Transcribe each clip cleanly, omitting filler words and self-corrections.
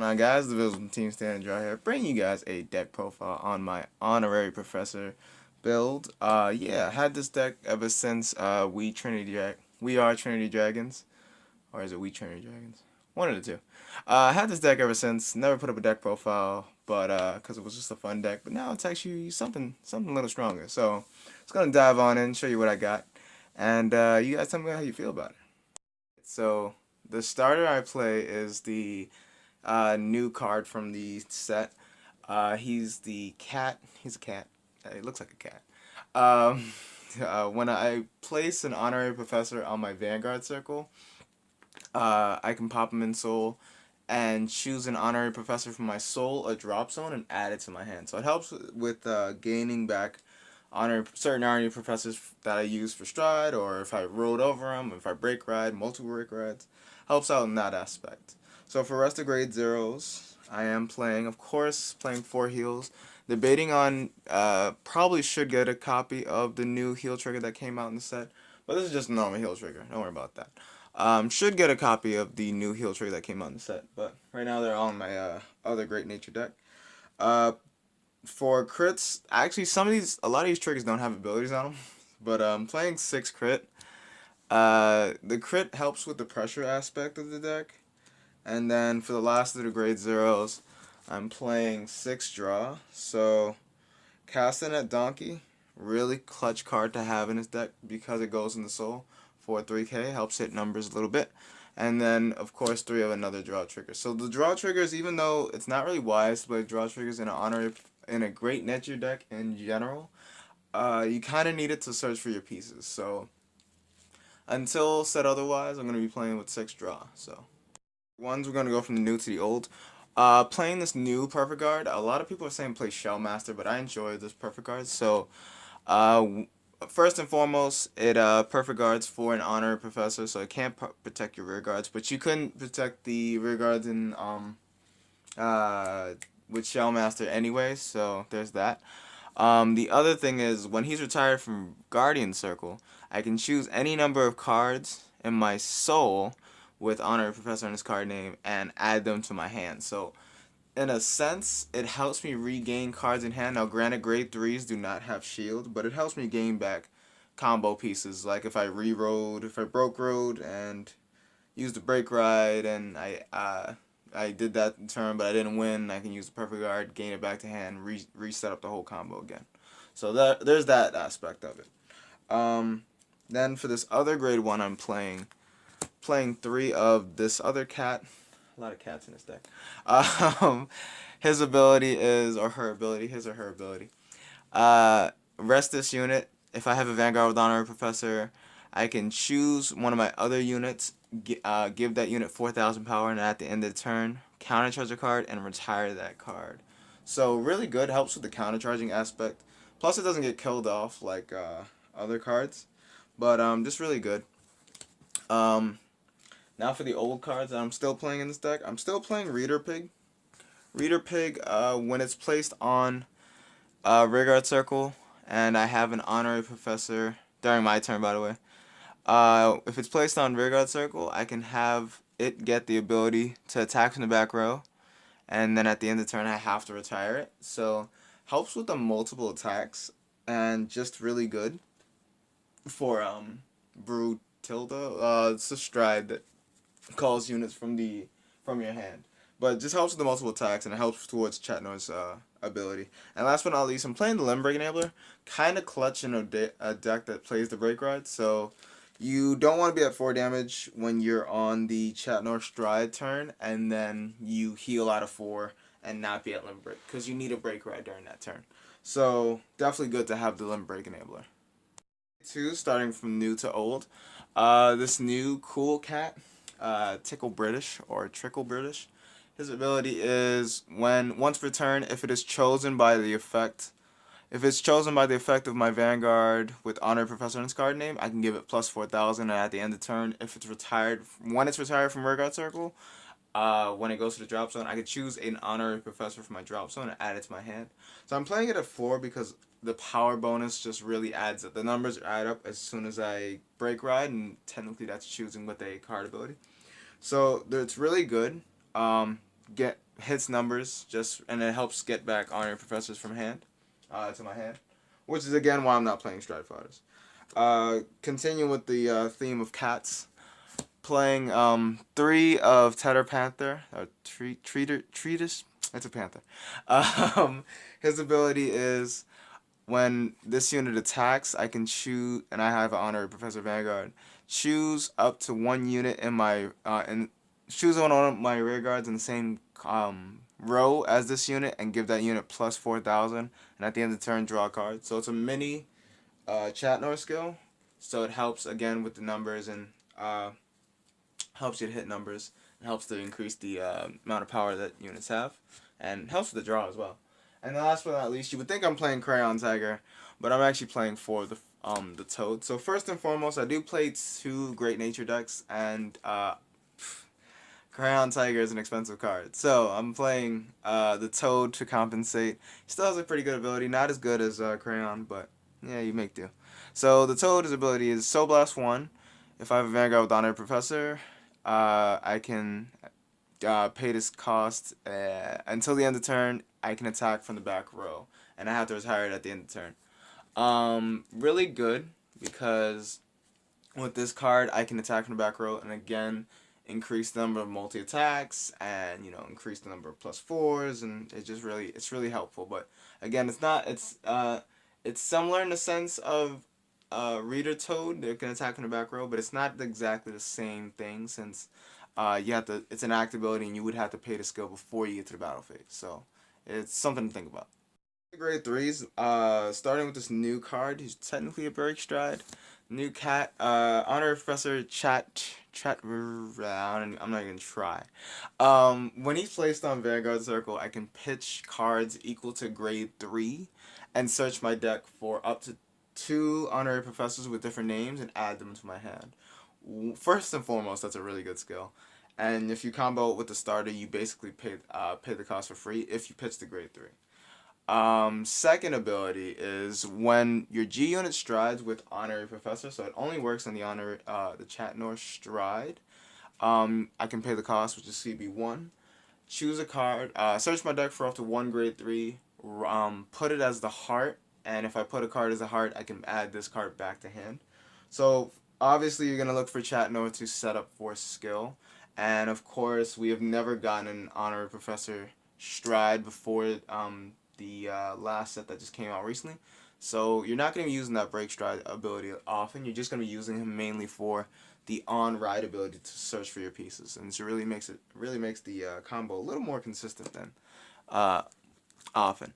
Going on, guys? The Visible Team Standing Dry here, bringing you guys a deck profile on my Honorary Professor build. Yeah, I had this deck ever since we are Trinity Dragons, or is it we Trinity Dragons? One of the two. I had this deck ever since. Never put up a deck profile, but because it was just a fun deck. But now it's actually something a little stronger. So it's gonna dive on in, show you what I got, and you guys tell me how you feel about it. So the starter I play is the new card from the set. He's the cat. He's a cat. He looks like a cat. Um, when I place an honorary professor on my Vanguard circle, I can pop him in soul and choose an honorary professor from my soul, a drop zone, and add it to my hand. So it helps with gaining back certain honorary professors that I use for stride, or if I rode over them, if I break ride, multiple break rides, helps out in that aspect. So for rest of grade zeros, I am playing, of course, playing 4 heals. Debating on probably should get a copy of the new heal trigger that came out in the set, but this is just a normal heal trigger. Don't worry about that. Should get a copy of the new heal trigger that came out in the set, but right now they're all in my other Great Nature deck. Uh, for crits, actually, a lot of these triggers don't have abilities on them, but playing 6 crit. The crit helps with the pressure aspect of the deck, and then for the last of the grade zeros, I'm playing 6 draw. So Castanet Donkey, really clutch card to have in his deck because it goes in the soul for 3k, helps hit numbers a little bit. And then, of course, 3 of another draw trigger. So the draw triggers, even though it's not really wise to play draw triggers in a great nature deck in general, you kind of need it to search for your pieces. So until said otherwise, I'm going to be playing with 6 draw. So ones we're going to go from the new to the old. Playing this new Perfect Guard, a lot of people are saying play Shell Master, but I enjoy this Perfect Guard. So, uh, first and foremost, it Perfect Guards for an Honorary Professor, so it can't protect your rear guards, but you couldn't protect the rear guards in uh, with Shell Master anyway, so there's that. The other thing is when he's retired from Guardian Circle, I can choose any number of cards in my soul with Honorary Professor in his card name and add them to my hand. So in a sense, it helps me regain cards in hand. Now, granted, grade threes do not have shield, but it helps me gain back combo pieces. Like if I broke road and used the break ride, and I did that turn, but I didn't win. I can use the perfect guard, gain it back to hand, reset up the whole combo again. So there's that aspect of it. Um, then for this other grade one, I'm playing 3 of this other cat. A lot of cats in this deck. Um, his ability is, or her ability, his or her ability. Rest this unit. If I have a Vanguard with Honorary Professor, I can choose one of my other units, give that unit 4,000 power, and at the end of the turn, countercharge a card and retire that card. So really good, helps with the countercharging aspect. Plus it doesn't get killed off like other cards, but just really good. Um, Now for the old cards that I'm still playing in this deck, I'm still playing Reader Pig. Reader Pig, when it's placed on Rearguard Circle, and I have an Honorary Professor during my turn, by the way. If it's placed on Rearguard Circle, I can have it get the ability to attack from the back row, and then at the end of the turn, I have to retire it. So helps with the multiple attacks, and just really good for Brew Tilda. It's a stride that calls units from your hand. But it just helps with the multiple attacks, and it helps towards Chatno's ability. And last but not least, I'm playing the Limb Break Enabler. Kind of clutch in a deck that plays the Break Ride, so you don't want to be at 4 damage when you're on the Chatnor Stride turn, and then you heal out of 4 and not be at Limb Break, because you need a Break Ride during that turn. So definitely good to have the Limb Break Enabler. 2, starting from new to old. This new cool cat, Tickle British or Trickle British. His ability is once per turn, if it's chosen by the effect of my Vanguard with Honor Professor in its card name, I can give it plus 4,000, and at the end of the turn, when it's retired from Rearguard Circle, when it goes to the drop zone, I could choose an Honorary Professor for my drop zone and add it to my hand. So I'm playing it at 4 because the power bonus just really adds up. The numbers add up as soon as I break ride, and technically that's choosing with a card ability. So it's really good. get hits numbers and it helps get back honorary professors from hand, to my hand, which is again why I'm not playing Stride Fighters. Continue with the theme of cats. Playing three of Tedder Panther or Treatise. It's a panther. Um, his ability is when this unit attacks, I can choose, and I have an honorary Professor Vanguard. Choose up to one unit in my choose one of my rear guards in the same row as this unit, and give that unit plus 4,000. And at the end of the turn, draw a card. So it's a mini Chatnor skill. So it helps again with the numbers and helps you to hit numbers and helps to increase the amount of power that units have, and helps with the draw as well. And last but not least, you would think I'm playing Crayon Tiger, but I'm actually playing for the Toad. So first and foremost, I do play two Great Nature decks, and Crayon Tiger is an expensive card. So I'm playing the Toad to compensate. He still has a pretty good ability, not as good as Crayon, but yeah, you make do. So the Toad's ability is Soul Blast 1. If I have a Vanguard with Honorary Professor, I can pay this cost until the end of the turn. I can attack from the back row, and I have to retire it at the end of the turn. Really good because with this card, I can attack from the back row, and again, increase the number of multi attacks, and increase the number of plus fours, and it's really helpful. But again, it's similar in the sense of Reader Toad. They can attack from the back row, but it's not exactly the same thing since you have to. It's an active ability, and you would have to pay the skill before you get to the battle phase. So it's something to think about. Grade threes. Starting with this new card. He's technically a Break Stride. New cat. Honor Professor I'm not even try. When he's placed on Vanguard Circle, I can pitch cards equal to grade 3, and search my deck for up to 2 honorary professors with different names and add them to my hand. First and foremost, that's a really good skill. And if you combo it with the starter, you basically pay the cost for free if you pitch the grade 3. Second ability is when your G unit strides with honorary professor, so it only works on the Chatnor stride. I can pay the cost, which is CB1. Choose a card. Search my deck for up to one grade 3. Put it as the heart, and if I put a card as a heart, I can add this card back to hand. So obviously, you're gonna look for Chatnor to set up for skill, and of course, we have never gotten an honorary professor stride before the last set that just came out recently. So you're not going to be using that break stride ability often. You're just going to be using him mainly for the on ride ability to search for your pieces, and it really makes the combo a little more consistent than uh, often.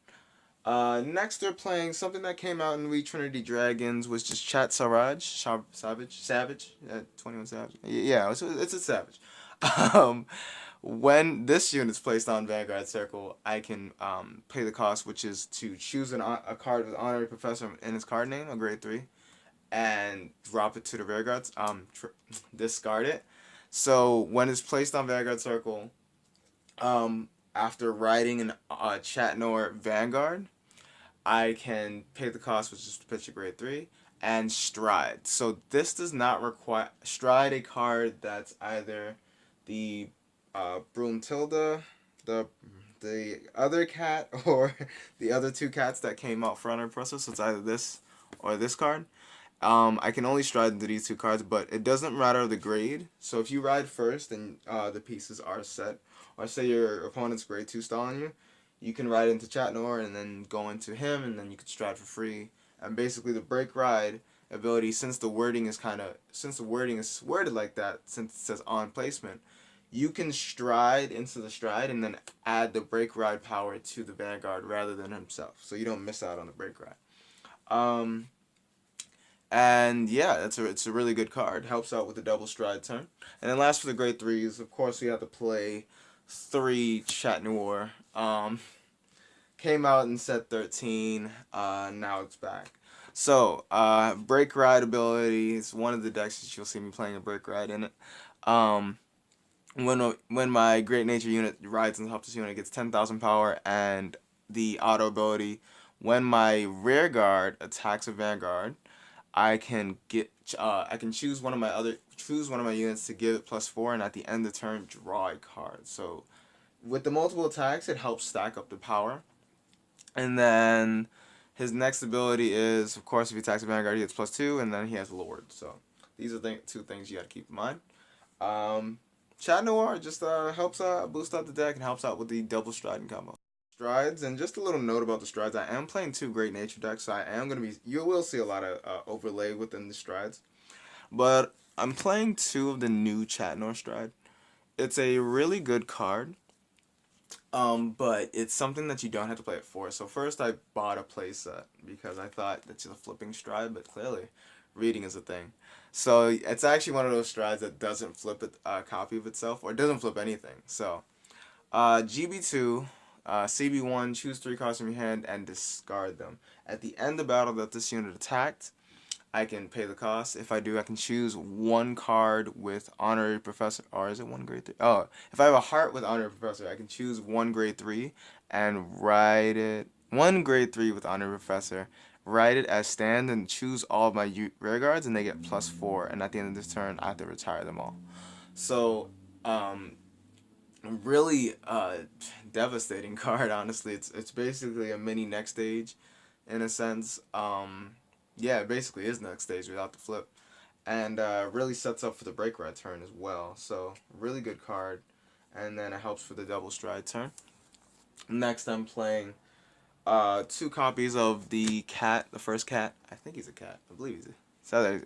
Next, they're playing something that came out in We Trinity Dragons, which is Chat Savage, 21 Savage. Yeah, it's a Savage. Um, when this unit's placed on Vanguard Circle, I can pay the cost, which is to choose a card with Honorary Professor in its card name, a grade 3, and drop it to the rear guards. Discard it. So when it's placed on Vanguard Circle, after riding an Chatnor Vanguard, I can pay the cost, which is to pitch a grade 3, and Stride. So this does not require Stride a card that's either the Broomtilda, the the other cat, or the other two cats that came out for Honor Professor. So it's either this or this card. I can only stride into these two cards, but it doesn't matter the grade. So if you ride first and the pieces are set, or say your opponent's grade 2 stalling you, you can ride into Chatnor and then go into him, and then you can stride for free. And basically, the break ride ability, since the wording is worded like that, since it says on placement, you can stride into the stride and then add the break ride power to the Vanguard rather than himself, so you don't miss out on the break ride. Um, and yeah, it's a really good card. Helps out with the double stride turn. And then last for the grade 3s, of course, we have to play 3 Chat Noir. Came out in set 13. Now it's back. So, break ride ability is one of the decks that you'll see me playing a break ride in it. Um, when my Great Nature unit rides on top of this unit, it gets 10,000 power, and the auto ability, when my rear guard attacks a Vanguard, I can choose one of my units to give it plus 4, and at the end of the turn draw a card. So With the multiple attacks, it helps stack up the power. And then his next ability is, of course, if he attacks a Vanguard, he gets +2, and then he has Lord. So these are two things you got to keep in mind. Chat Noir just helps boost out the deck and helps out with the double striding combo. Strides, and just a little note about the strides. I am playing two Great Nature decks, so I am going to be. You will see a lot of overlay within the strides. But I'm playing two of the new Chat Noir stride. It's a really good card. But it's something that you don't have to play it for. So first I bought a playset because I thought that's a flipping stride, but clearly reading is a thing. So it's actually one of those strides that doesn't flip a copy of itself or doesn't flip anything. So GB2, CB1, choose 3 cards from your hand and discard them. At the end of battle that this unit attacked, I can pay the cost. If I do, I can choose one card with Honorary Professor. Or is it one grade 3? Oh, if I have a heart with Honorary Professor, I can choose one grade 3 and write it. One grade 3 with Honorary Professor. Write it as stand and choose all of my rear guards, and they get +4. And at the end of this turn, I have to retire them all. So, really devastating card, honestly. It's basically a mini next stage in a sense. Yeah, it basically is next stage without the flip, and really sets up for the break ride turn as well. So really good card, and then it helps for the double stride turn. Next, I'm playing 2 copies of the cat, the first cat. I think he's a cat. I believe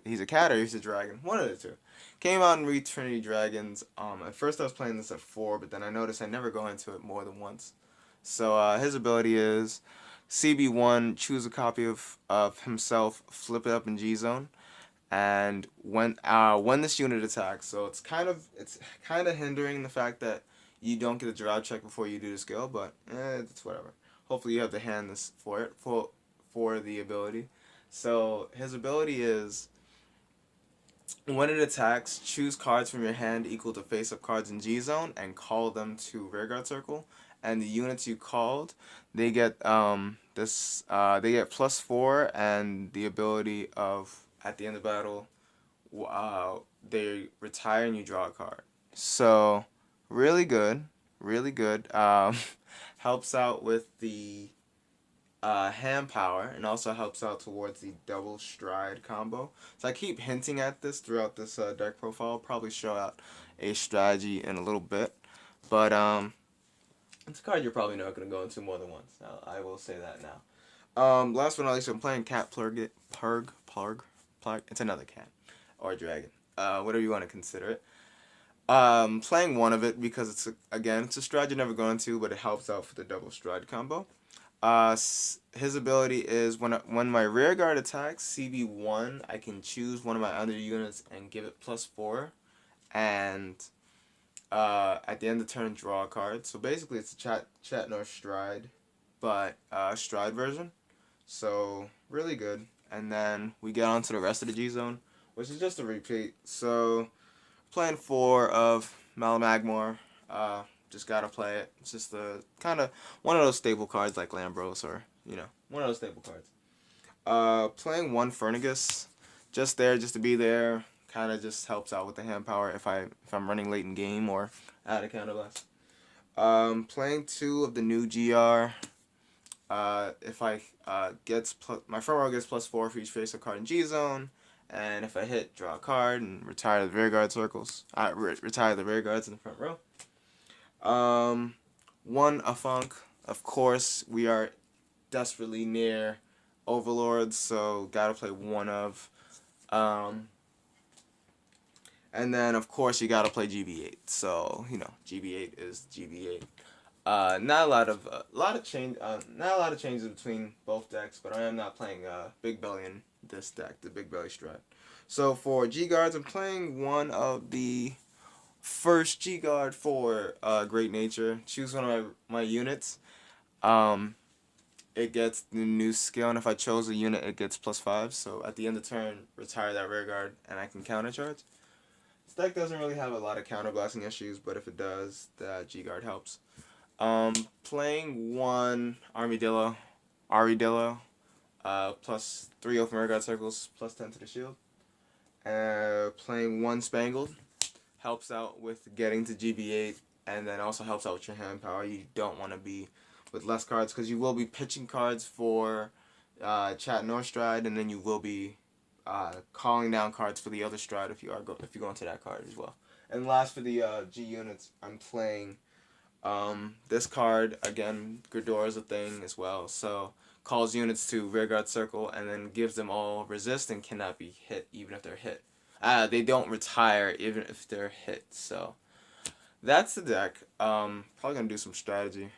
he's a cat or he's a dragon. One of the two. Came out in Re Trinity Dragons. At first I was playing this at 4, but then I noticed I never go into it more than once. So his ability is CB1, choose a copy of himself, flip it up in G zone, and when this unit attacks, so it's kind of hindering the fact that you don't get a draw check before you do the skill, but it's whatever. Hopefully you have the hand this for it for the ability. So his ability is when it attacks, choose cards from your hand equal to face-up cards in G-Zone and call them to rearguard circle. And the units you called, they get they get +4 and the ability of at the end of battle, they retire and you draw a card. So really good, really good. Helps out with the hand power and also helps out towards the double stride combo. So I keep hinting at this throughout this deck profile. I'll probably show out a strategy in a little bit, but it's a card you're probably not going to go into more than once. Now, I will say that now. Last but not least, I'm playing Cat Plurg. It's another cat or dragon, whatever you want to consider it. Playing one of it because it's a stride you're never going to, but it helps out for the double stride combo. His ability is when my rear guard attacks CB1, I can choose one of my other units and give it +4, and at the end of the turn draw a card. So basically, it's a Chatnor Stride, but Stride version. So really good. And then we get on to the rest of the G zone, which is just a repeat. So playing 4 of Malamagmor. Just gotta play it. It's just the kind of one of those staple cards like Lambros or one of those staple cards. Playing 1 Fernigus, just there, just to be there. Kind of just helps out with the hand power if I'm running late in game or out of counterblast. Playing 2 of the new GR. If I my front row gets +4 for each face-up card in G zone. And if I hit, draw a card and retire the rear guard circles. Retire the rear guards in the front row. 1 Afunk. Of course, we are desperately near Overlords, so gotta play 1 of. And then of course you gotta play GB8. So GB8 is GB8. Not a lot of changes between both decks, but I am not playing Big Belly in this deck, the Big Belly Stride. So for G guards, I'm playing 1 of the first G guard for Great Nature. Choose one of my units. It gets the new skill, and if I chose a unit, it gets +5. So at the end of turn, retire that rear guard, and I can counter charge. This deck doesn't really have a lot of counterblasting issues, but if it does, the G guard helps. Playing 1 Armadillo, +3 open rear guard circles, +10 to the shield. Playing 1 Spangled helps out with getting to GB8 and then also helps out with your hand power. You don't want to be with less cards because you will be pitching cards for Chat North Stride, and then you will be calling down cards for the other Stride if you go into that card as well. And last for the G units, I'm playing this card again. Gridor is a thing as well, so calls units to rearguard circle and then gives them all resist and cannot be hit even if they're hit. They don't retire even if they're hit. So that's the deck. Probably gonna do some strategy.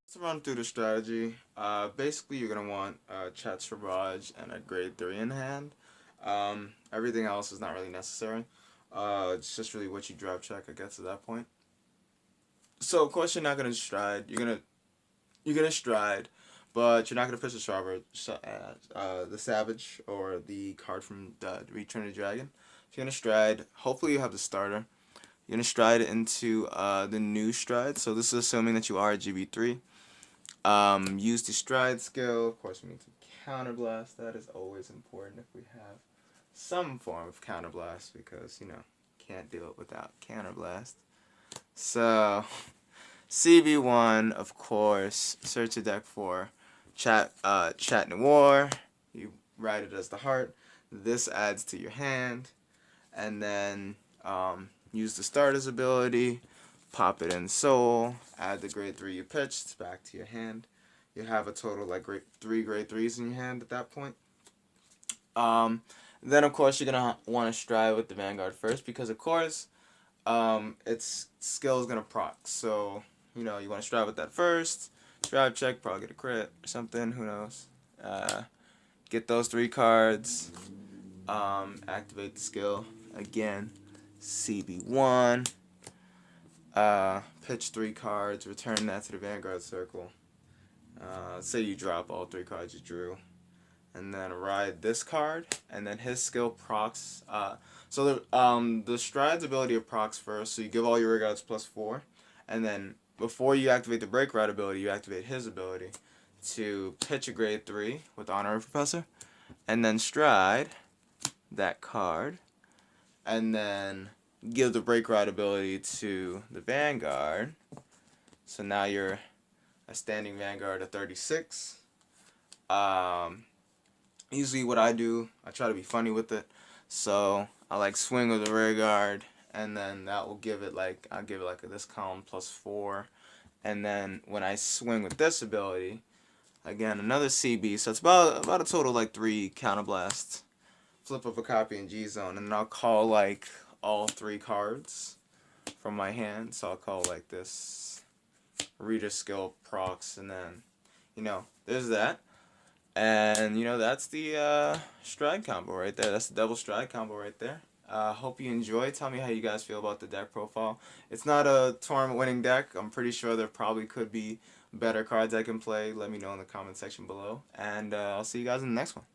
Let's run through the strategy. Basically, you're gonna want Chat's Ravage and a grade 3 in hand. Everything else is not really necessary. It's just really what you drop check, I guess, at that point. So of course you're not gonna stride. You're gonna stride, but you're not gonna pitch the Savage or the card from the Return of the Dragon. If you're gonna stride, hopefully you have the starter. You're gonna stride into the new stride. So this is assuming that you are a GB3. Use the stride skill. Of course, we need to counterblast. That is always important if we have some form of counterblast because can't do it without counterblast. So CB1, of course, search the deck for Chat Noir. You write it as the heart. This adds to your hand. And then use the starter's ability. Pop it in Soul. Add the grade 3 you pitched back to your hand. You have a total like three grade 3s in your hand at that point. Then, of course, you're going to want to strive with the Vanguard first because, of course, its skill is going to proc. So, you want to strive with that first. Strive check, probably get a crit or something. Who knows? Get those 3 cards. Activate the skill. Again, CB1. Pitch 3 cards. Return that to the Vanguard circle. Say you drop all 3 cards you drew. And then ride this card, and then his skill procs. So the Stride's ability of procs first. So you give all your regards +4, and then before you activate the Break Ride ability, you activate his ability to pitch a grade 3 with Honorary Professor, and then Stride that card, and then give the Break Ride ability to the Vanguard. So now you're a standing Vanguard of 36. Usually what I do, I try to be funny with it. So I like swing with the rear guard, and then that will give it like, I'll give it like this column +4. And then when I swing with this ability, again, another CB. So it's about a total like 3 counterblasts. Flip up a copy in G zone, and then I'll call like all 3 cards from my hand. So I'll call like this Reader Skill procs, and then, there's that. And, that's the stride combo right there. That's the double stride combo right there. Hope you enjoy. Tell me how you guys feel about the deck profile. It's not a tournament winning deck. I'm pretty sure there probably could be better cards I can play. Let me know in the comment section below. And I'll see you guys in the next one.